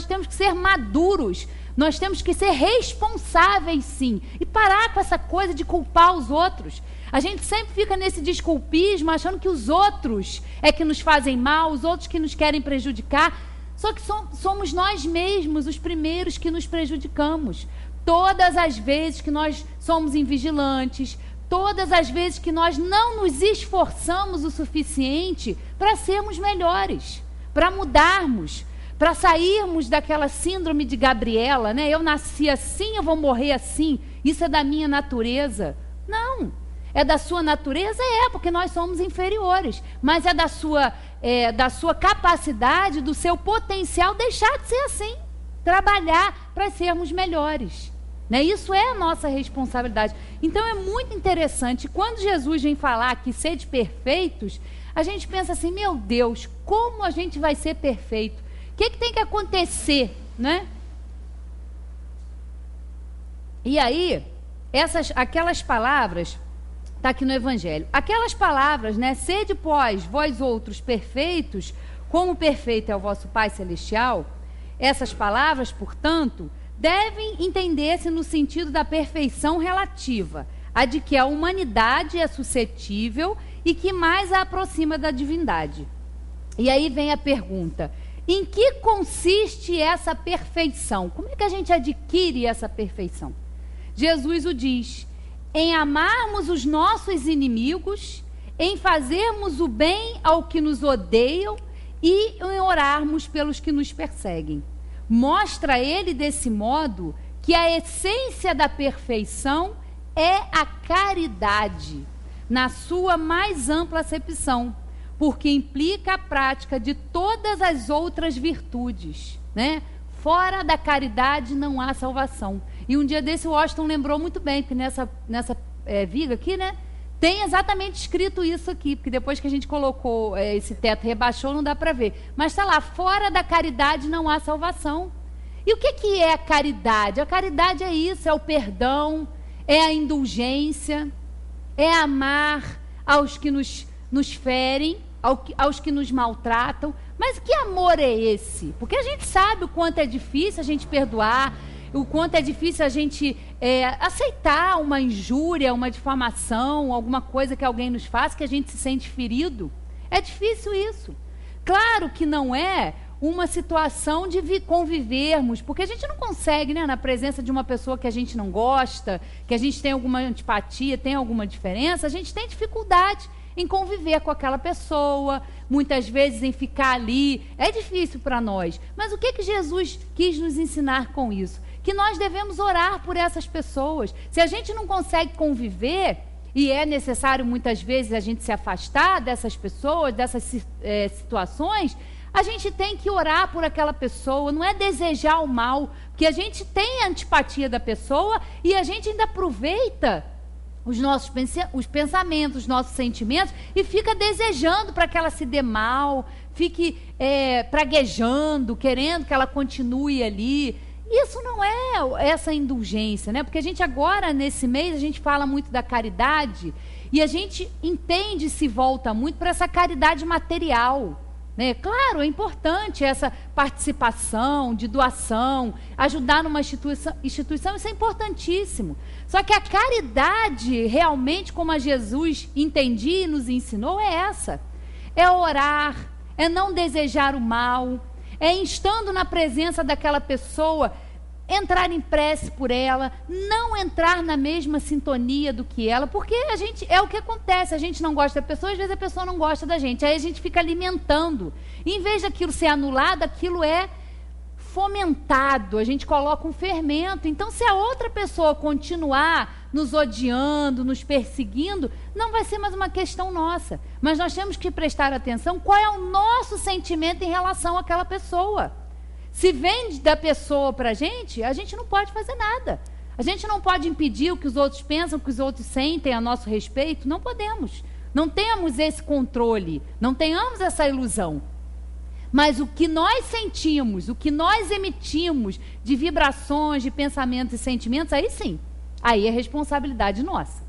temos que ser maduros, nós temos que ser responsáveis, sim, e parar com essa coisa de culpar os outros. A gente sempre fica nesse desculpismo, achando que os outros é que nos fazem mal, os outros que nos querem prejudicar, só que somos nós mesmos os primeiros que nos prejudicamos. Todas as vezes que nós somos invigilantes, todas as vezes que nós não nos esforçamos o suficiente para sermos melhores, para mudarmos, para sairmos daquela síndrome de Gabriela, né? Eu nasci assim, eu vou morrer assim, isso é da minha natureza. Não, é da sua natureza, porque nós somos inferiores, mas é da sua capacidade, do seu potencial deixar de ser assim, trabalhar para sermos melhores. Né? Isso é a nossa responsabilidade. Então é muito interessante, quando Jesus vem falar que sede perfeitos, a gente pensa assim, meu Deus, como a gente vai ser perfeito? O que tem que acontecer, né? E aí, aquelas palavras, está aqui no Evangelho, aquelas palavras, né? Sede, pois, vós outros perfeitos, como perfeito é o vosso Pai Celestial, essas palavras, portanto, devem entender-se no sentido da perfeição relativa, a de que a humanidade é suscetível e que mais a aproxima da divindade. E aí vem a pergunta, em que consiste essa perfeição? Como é que a gente adquire essa perfeição? Jesus o diz, em amarmos os nossos inimigos, em fazermos o bem ao que nos odeiam e em orarmos pelos que nos perseguem. Mostra ele, desse modo, que a essência da perfeição é a caridade, na sua mais ampla acepção, porque implica a prática de todas as outras virtudes, né? Fora da caridade não há salvação. E um dia desse o Washington lembrou muito bem, porque nessa viga aqui, né? Tem exatamente escrito isso aqui, porque depois que a gente colocou esse teto, rebaixou, não dá para ver. Mas está lá, fora da caridade não há salvação. E o que é a caridade? A caridade é isso, é o perdão, é a indulgência, é amar aos que nos ferem, aos que nos maltratam. Mas que amor é esse? Porque a gente sabe o quanto é difícil a gente perdoar, o quanto é difícil a gente aceitar uma injúria, uma difamação, alguma coisa que alguém nos faz, que a gente se sente ferido. É difícil isso. Claro que não é uma situação de convivermos, porque a gente não consegue, né, na presença de uma pessoa que a gente não gosta, que a gente tem alguma antipatia, tem alguma diferença, a gente tem dificuldade em conviver com aquela pessoa, muitas vezes em ficar ali. É difícil para nós. Mas o que Jesus quis nos ensinar com isso? Que nós devemos orar por essas pessoas. Se a gente não consegue conviver, e é necessário muitas vezes a gente se afastar dessas pessoas, dessas situações, a gente tem que orar por aquela pessoa, não é desejar o mal, porque a gente tem a antipatia da pessoa e a gente ainda aproveita os pensamentos, os nossos sentimentos e fica desejando para que ela se dê mal, fique praguejando, querendo que ela continue ali. Isso não é essa indulgência, né? Porque a gente agora, nesse mês, a gente fala muito da caridade e a gente entende, se volta muito para essa caridade material, né? Claro, é importante essa participação, de doação, ajudar numa instituição, isso é importantíssimo. Só que a caridade, realmente, como a Jesus entendia e nos ensinou, é essa. É orar, é não desejar o mal, é estando na presença daquela pessoa, entrar em prece por ela, não entrar na mesma sintonia do que ela, porque a gente, é o que acontece, a gente não gosta da pessoa, às vezes a pessoa não gosta da gente, aí a gente fica alimentando, e em vez daquilo ser anulado, aquilo é fomentado, a gente coloca um fermento. Então, se a outra pessoa continuar nos odiando, nos perseguindo, não vai ser mais uma questão nossa, mas nós temos que prestar atenção qual é o nosso sentimento em relação àquela pessoa. Se vem da pessoa para a gente não pode fazer nada, a gente não pode impedir o que os outros pensam, o que os outros sentem a nosso respeito, não podemos, não temos esse controle, não tenhamos essa ilusão. Mas o que nós sentimos, o que nós emitimos de vibrações, de pensamentos e sentimentos, aí sim, aí é responsabilidade nossa.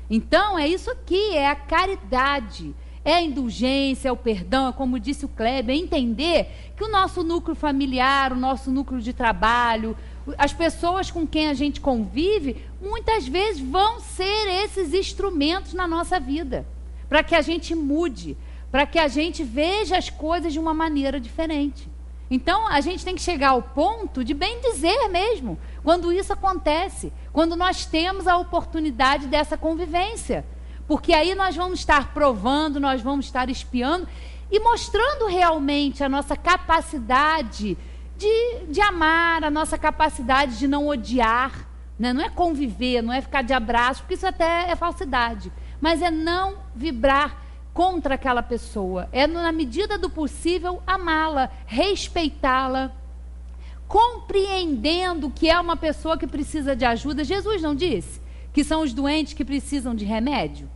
Então, é isso aqui, é a caridade, é a indulgência, é o perdão, é como disse o Kleber, é entender que o nosso núcleo familiar, o nosso núcleo de trabalho, as pessoas com quem a gente convive, muitas vezes vão ser esses instrumentos na nossa vida, para que a gente mude, para que a gente veja as coisas de uma maneira diferente. Então, a gente tem que chegar ao ponto de bem dizer mesmo, quando isso acontece, quando nós temos a oportunidade dessa convivência. Porque aí nós vamos estar provando, nós vamos estar espiando e mostrando realmente a nossa capacidade de amar, a nossa capacidade de não odiar, né? Não é conviver, não é ficar de abraço, porque isso até é falsidade, mas é não vibrar contra aquela pessoa, é na medida do possível amá-la, respeitá-la, compreendendo que é uma pessoa que precisa de ajuda. Jesus não disse que são os doentes que precisam de remédio,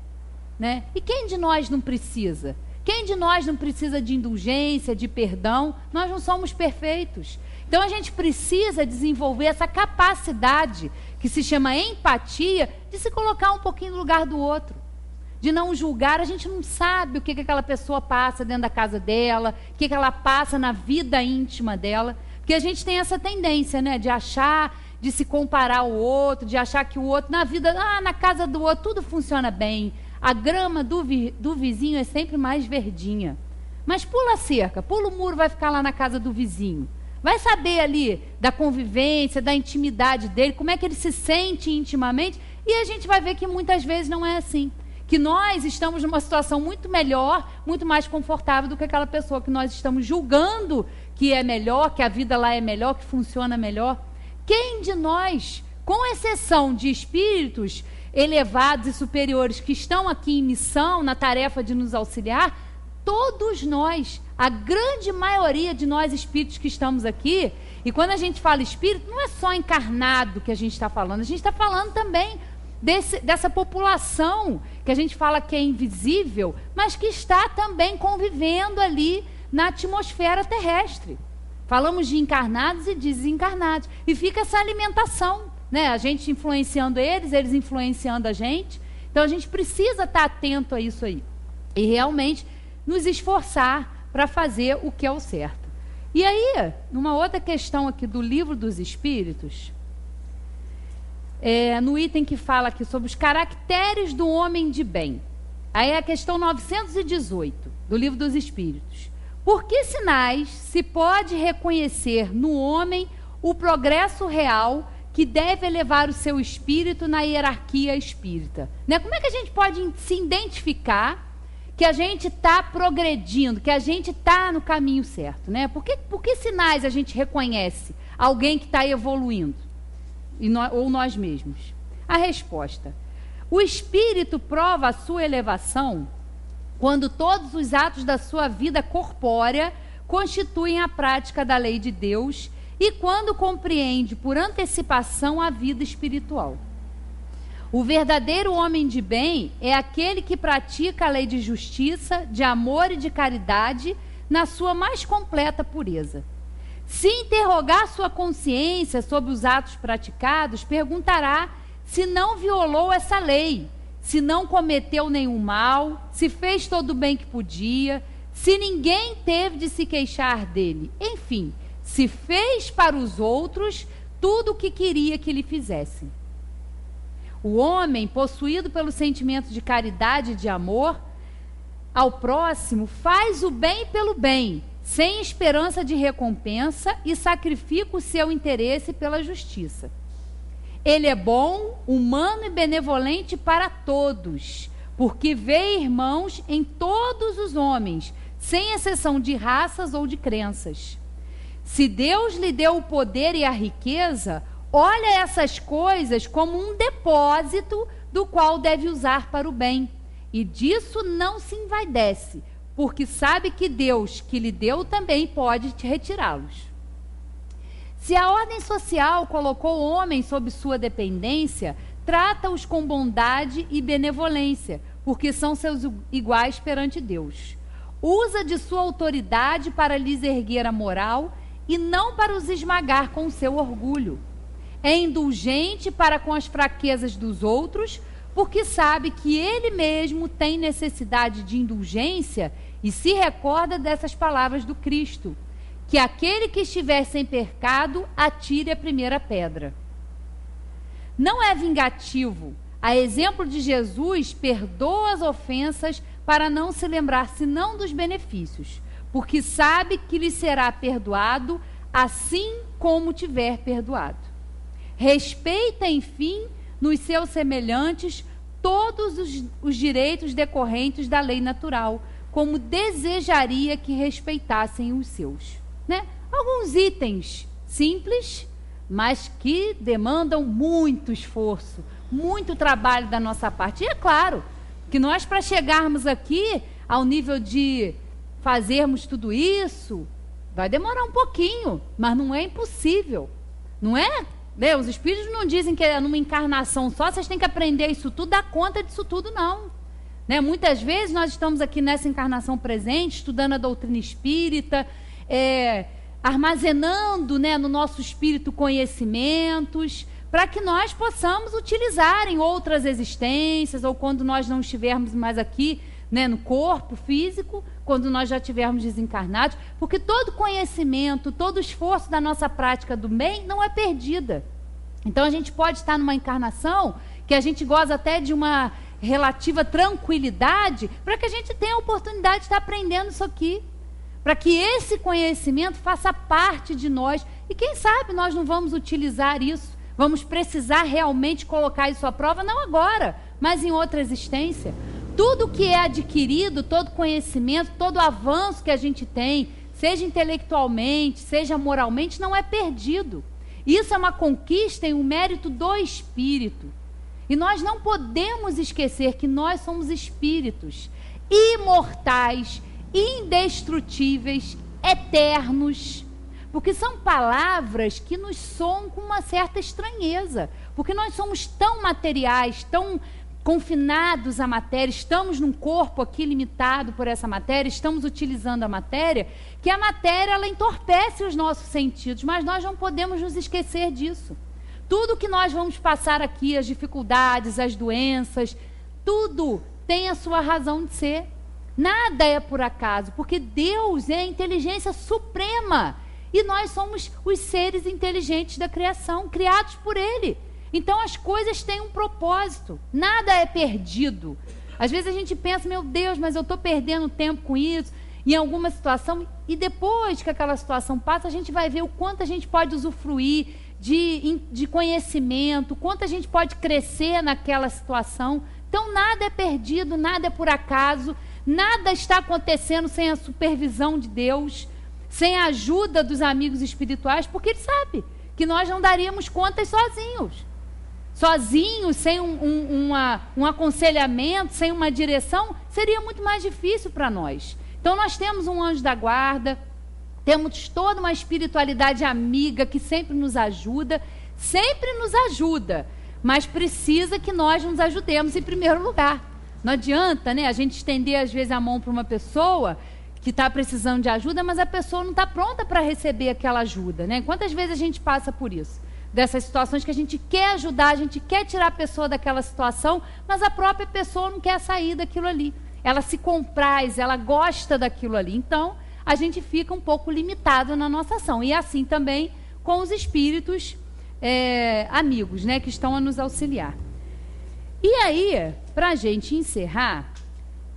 né? E quem de nós não precisa? Quem de nós não precisa de indulgência, de perdão? Nós não somos perfeitos. Então a gente precisa desenvolver essa capacidade que se chama empatia, de se colocar um pouquinho no lugar do outro, de não julgar. A gente não sabe o que aquela pessoa passa dentro da casa dela, o que ela passa na vida íntima dela, porque a gente tem essa tendência, né, de achar, de se comparar ao outro, de achar que o outro, na vida, na casa do outro, tudo funciona bem, a grama do vizinho é sempre mais verdinha. Mas pula a cerca, pula o muro, vai ficar lá na casa do vizinho. Vai saber ali da convivência, da intimidade dele, como é que ele se sente intimamente, e a gente vai ver que muitas vezes não é assim. Que nós estamos numa situação muito melhor, muito mais confortável do que aquela pessoa que nós estamos julgando que é melhor, que a vida lá é melhor, que funciona melhor. Quem de nós, com exceção de espíritos elevados e superiores que estão aqui em missão, na tarefa de nos auxiliar, todos nós, a grande maioria de nós espíritos que estamos aqui, e quando a gente fala espírito, não é só encarnado que a gente está falando, a gente está falando também dessa população que a gente fala que é invisível, mas que está também convivendo ali na atmosfera terrestre. Falamos de encarnados e desencarnados, e fica essa alimentação, né? A gente influenciando eles, eles influenciando a gente. Então a gente precisa estar atento a isso aí e realmente nos esforçar para fazer o que é o certo. E aí, numa outra questão aqui do Livro dos Espíritos, no item que fala aqui sobre os caracteres do homem de bem, aí é a questão 918 do Livro dos Espíritos. Por que sinais se pode reconhecer no homem o progresso real que deve elevar o seu espírito na hierarquia espírita? Né? Como é que a gente pode se identificar que a gente está progredindo, que a gente está no caminho certo? Né? Por que sinais a gente reconhece alguém que está evoluindo? Ou nós mesmos? A resposta: o espírito prova a sua elevação quando todos os atos da sua vida corpórea constituem a prática da lei de Deus e quando compreende por antecipação a vida espiritual. O verdadeiro homem de bem é aquele que pratica a lei de justiça, de amor e de caridade na sua mais completa pureza. Se interrogar sua consciência sobre os atos praticados, perguntará se não violou essa lei, se não cometeu nenhum mal, se fez todo o bem que podia, se ninguém teve de se queixar dele. Enfim, se fez para os outros tudo o que queria que lhe fizessem. O homem, possuído pelo sentimento de caridade e de amor ao próximo, faz o bem pelo bem, sem esperança de recompensa, e sacrifica o seu interesse pela justiça. Ele é bom, humano e benevolente para todos, porque vê irmãos em todos os homens, sem exceção de raças ou de crenças. Se Deus lhe deu o poder e a riqueza, olha essas coisas como um depósito do qual deve usar para o bem, e disso não se envaidece, porque sabe que Deus, que lhe deu, também pode retirá-los. Se a ordem social colocou o homem sob sua dependência, trata-os com bondade e benevolência, porque são seus iguais perante Deus. Usa de sua autoridade para lhes erguer a moral e não para os esmagar com o seu orgulho. É indulgente para com as fraquezas dos outros, porque sabe que ele mesmo tem necessidade de indulgência e se recorda dessas palavras do Cristo, que aquele que estiver sem pecado atire a primeira pedra. Não é vingativo. A exemplo de Jesus, perdoa as ofensas para não se lembrar senão dos benefícios, porque sabe que lhe será perdoado assim como tiver perdoado. Respeita, enfim, nos seus semelhantes todos os direitos decorrentes da lei natural, como desejaria que respeitassem os seus. Né? Alguns itens simples, mas que demandam muito esforço, muito trabalho da nossa parte. E é claro que nós, para chegarmos aqui ao nível de fazermos tudo isso, vai demorar um pouquinho, mas não é impossível. Não é? Os espíritos não dizem que é numa encarnação só, vocês têm que aprender isso tudo, dar conta disso tudo, não. Né? Muitas vezes nós estamos aqui nessa encarnação presente, estudando a doutrina espírita, armazenando, né, no nosso espírito conhecimentos, para que nós possamos utilizar em outras existências, ou quando nós não estivermos mais aqui, né, no corpo físico, quando nós já estivermos desencarnados, porque todo conhecimento, todo esforço da nossa prática do bem não é perdida. Então a gente pode estar numa encarnação que a gente goza até de uma relativa tranquilidade, para que a gente tenha a oportunidade de estar aprendendo isso aqui, para que esse conhecimento faça parte de nós, e quem sabe nós não vamos utilizar isso, vamos precisar realmente colocar isso à prova, não agora, mas em outra existência. Tudo que é adquirido, todo conhecimento, todo avanço que a gente tem, seja intelectualmente, seja moralmente, não é perdido. Isso é uma conquista e um mérito do espírito. E nós não podemos esquecer que nós somos espíritos imortais, indestrutíveis, eternos. Porque são palavras que nos soam com uma certa estranheza. Porque nós somos tão materiais, tão confinados à matéria, estamos num corpo aqui limitado por essa matéria, estamos utilizando a matéria, que a matéria ela entorpece os nossos sentidos, mas nós não podemos nos esquecer disso. Tudo que nós vamos passar aqui, as dificuldades, as doenças, tudo tem a sua razão de ser. Nada é por acaso, porque Deus é a inteligência suprema e nós somos os seres inteligentes da criação, criados por Ele. Então as coisas têm um propósito, nada é perdido. Às vezes a gente pensa, meu Deus, mas eu estou perdendo tempo com isso, em alguma situação, e depois que aquela situação passa, a gente vai ver o quanto a gente pode usufruir de conhecimento, o quanto a gente pode crescer naquela situação. Então nada é perdido, nada é por acaso, nada está acontecendo sem a supervisão de Deus, sem a ajuda dos amigos espirituais, porque Ele sabe que nós não daríamos contas sozinhos. Sozinhos, sem um aconselhamento, sem uma direção, seria muito mais difícil para nós. Então nós temos um anjo da guarda, temos toda uma espiritualidade amiga que sempre nos ajuda, mas precisa que nós nos ajudemos em primeiro lugar. Não adianta, né, a gente estender às vezes a mão para uma pessoa que está precisando de ajuda, mas a pessoa não está pronta para receber aquela ajuda, né? Quantas vezes a gente passa por isso? Dessas situações que a gente quer ajudar, a gente quer tirar a pessoa daquela situação, mas a própria pessoa não quer sair daquilo ali. Ela se compraz, ela gosta daquilo ali. Então, a gente fica um pouco limitado na nossa ação. E assim também com os espíritos amigos, né, que estão a nos auxiliar. E aí, para a gente encerrar,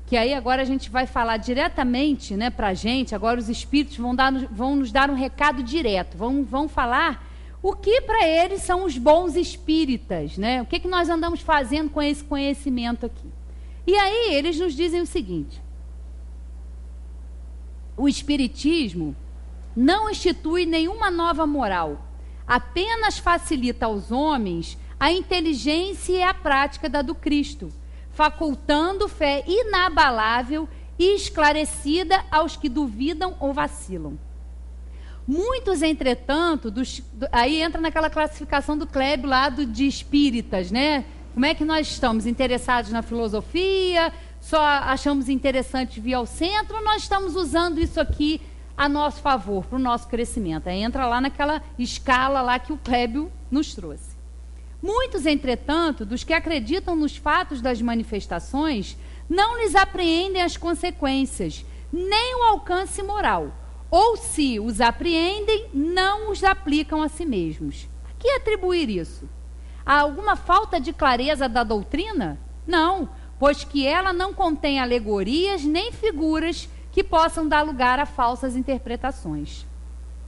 que aí agora a gente vai falar diretamente, né, para a gente, agora os espíritos vão nos dar um recado direto, vão falar o que para eles são os bons espíritas, né? O que nós andamos fazendo com esse conhecimento aqui. E aí eles nos dizem o seguinte: o espiritismo não institui nenhuma nova moral, apenas facilita aos homens a inteligência e a prática da do Cristo, facultando fé inabalável e esclarecida aos que duvidam ou vacilam. Muitos, entretanto, aí entra naquela classificação do Kleb lá de espíritas, né? Como é que nós estamos? Interessados na filosofia? Só achamos interessante vir ao centro? Ou nós estamos usando isso aqui a nosso favor, para o nosso crescimento? Aí entra lá naquela escala lá que o Kleb nos trouxe. Muitos, entretanto, dos que acreditam nos fatos das manifestações, não lhes apreendem as consequências, nem o alcance moral. Ou, se os apreendem, não os aplicam a si mesmos. A que atribuir isso? Há alguma falta de clareza da doutrina? Não, pois que ela não contém alegorias nem figuras que possam dar lugar a falsas interpretações.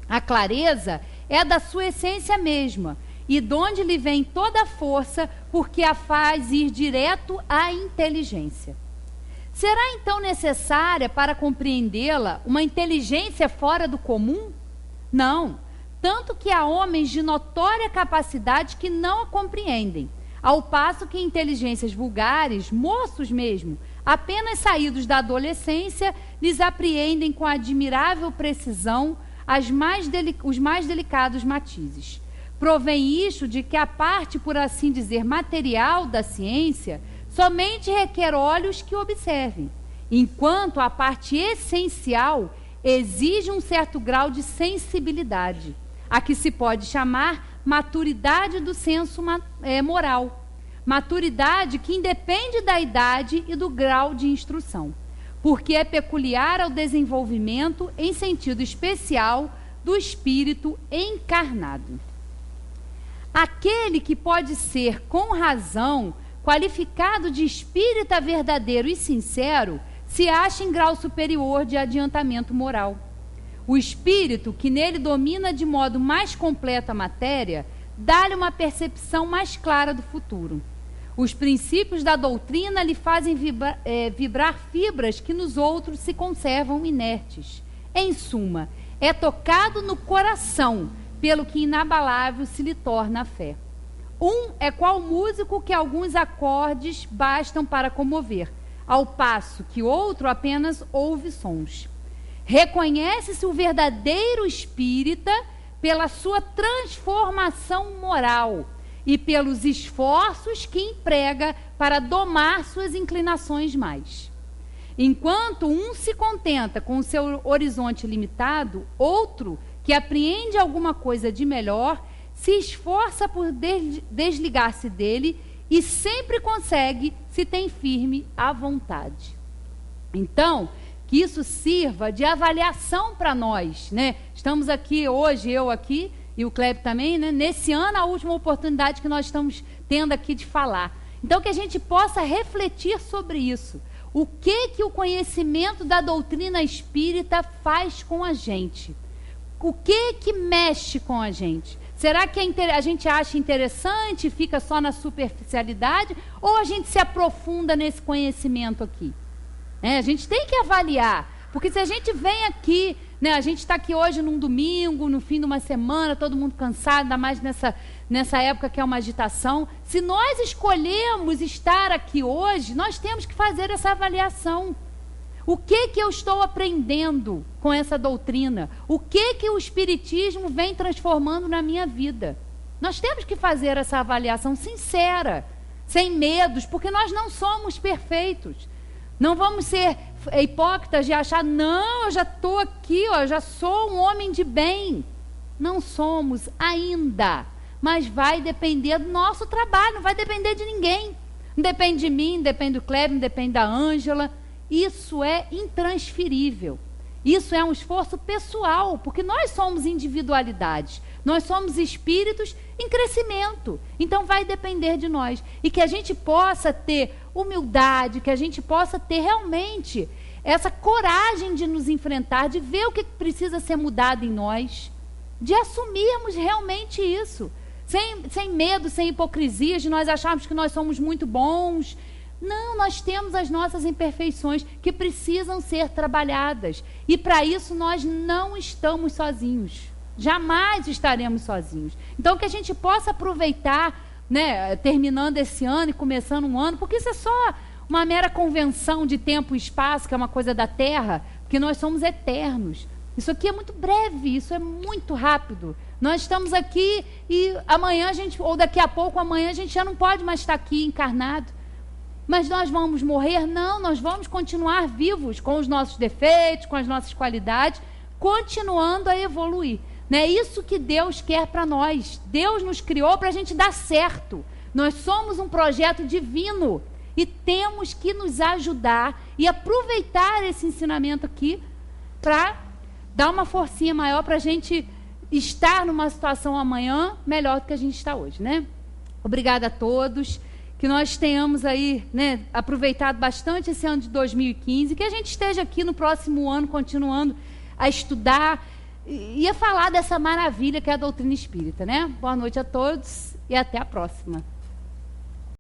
A clareza é da sua essência mesma, e de onde lhe vem toda a força, porque a faz ir direto à inteligência. Será então necessária, para compreendê-la, uma inteligência fora do comum? Não, tanto que há homens de notória capacidade que não a compreendem, ao passo que inteligências vulgares, moços mesmo, apenas saídos da adolescência, lhes apreendem com admirável precisão os mais delicados matizes. Provém isto de que a parte, por assim dizer, material da ciência somente requer olhos que observem, enquanto a parte essencial exige um certo grau de sensibilidade, a que se pode chamar maturidade do senso moral. Maturidade que independe da idade e do grau de instrução, porque é peculiar ao desenvolvimento, em sentido especial, do espírito encarnado. Aquele que pode ser, com razão, qualificado de espírita verdadeiro e sincero, se acha em grau superior de adiantamento moral. O espírito, que nele domina de modo mais completo a matéria, dá-lhe uma percepção mais clara do futuro. Os princípios da doutrina lhe fazem vibrar fibras que nos outros se conservam inertes. Em suma, é tocado no coração, pelo que inabalável se lhe torna a fé. Um é qual músico que alguns acordes bastam para comover, ao passo que outro apenas ouve sons. Reconhece-se o verdadeiro espírita pela sua transformação moral e pelos esforços que emprega para domar suas inclinações mais. Enquanto um se contenta com o seu horizonte limitado, outro, que apreende alguma coisa de melhor, se esforça por desligar-se dele e sempre consegue se tem firme a vontade. Então, que isso sirva de avaliação para nós, né? Estamos aqui hoje, eu aqui e o Kleb também, né? Nesse ano, a última oportunidade que nós estamos tendo aqui de falar. Então, que a gente possa refletir sobre isso. O que o conhecimento da doutrina espírita faz com a gente? O que mexe com a gente? Será que a gente acha interessante e fica só na superficialidade? Ou a gente se aprofunda nesse conhecimento aqui? A gente tem que avaliar. Porque se a gente vem aqui, né, a gente está aqui hoje num domingo, no fim de uma semana, todo mundo cansado, ainda mais nessa época que é uma agitação. Se nós escolhemos estar aqui hoje, nós temos que fazer essa avaliação. O que eu estou aprendendo com essa doutrina? O que o Espiritismo vem transformando na minha vida? Nós temos que fazer essa avaliação sincera, sem medos, porque nós não somos perfeitos. Não vamos ser hipócritas de achar, não, eu já estou aqui, ó, eu já sou um homem de bem. Não somos ainda, mas vai depender do nosso trabalho, não vai depender de ninguém. Não depende de mim, não depende do Kleber, não depende da Ângela. Isso é intransferível. Isso é um esforço pessoal, porque nós somos individualidades. Nós somos espíritos em crescimento. Então vai depender de nós. E que a gente possa ter humildade, que a gente possa ter realmente essa coragem de nos enfrentar, de ver o que precisa ser mudado em nós, de assumirmos realmente isso. Sem medo, sem hipocrisia, de nós acharmos que nós somos muito bons. Não, nós temos as nossas imperfeições que precisam ser trabalhadas. E para isso nós não estamos sozinhos. Jamais estaremos sozinhos. Então que a gente possa aproveitar, né, terminando esse ano e começando um ano, porque isso é só uma mera convenção de tempo e espaço, que é uma coisa da Terra, porque nós somos eternos. Isso aqui é muito breve, isso é muito rápido. Nós estamos aqui e amanhã a gente, ou daqui a pouco, amanhã a gente já não pode mais estar aqui encarnado. Mas nós vamos morrer? Não, nós vamos continuar vivos com os nossos defeitos, com as nossas qualidades, continuando a evoluir. Não é isso que Deus quer para nós. Deus nos criou para a gente dar certo. Nós somos um projeto divino e temos que nos ajudar e aproveitar esse ensinamento aqui para dar uma forcinha maior para a gente estar numa situação amanhã melhor do que a gente está hoje, né? Obrigada a todos. Que nós tenhamos aí, né, aproveitado bastante esse ano de 2015, que a gente esteja aqui no próximo ano continuando a estudar e a falar dessa maravilha que é a doutrina espírita, né? Boa noite a todos e até a próxima.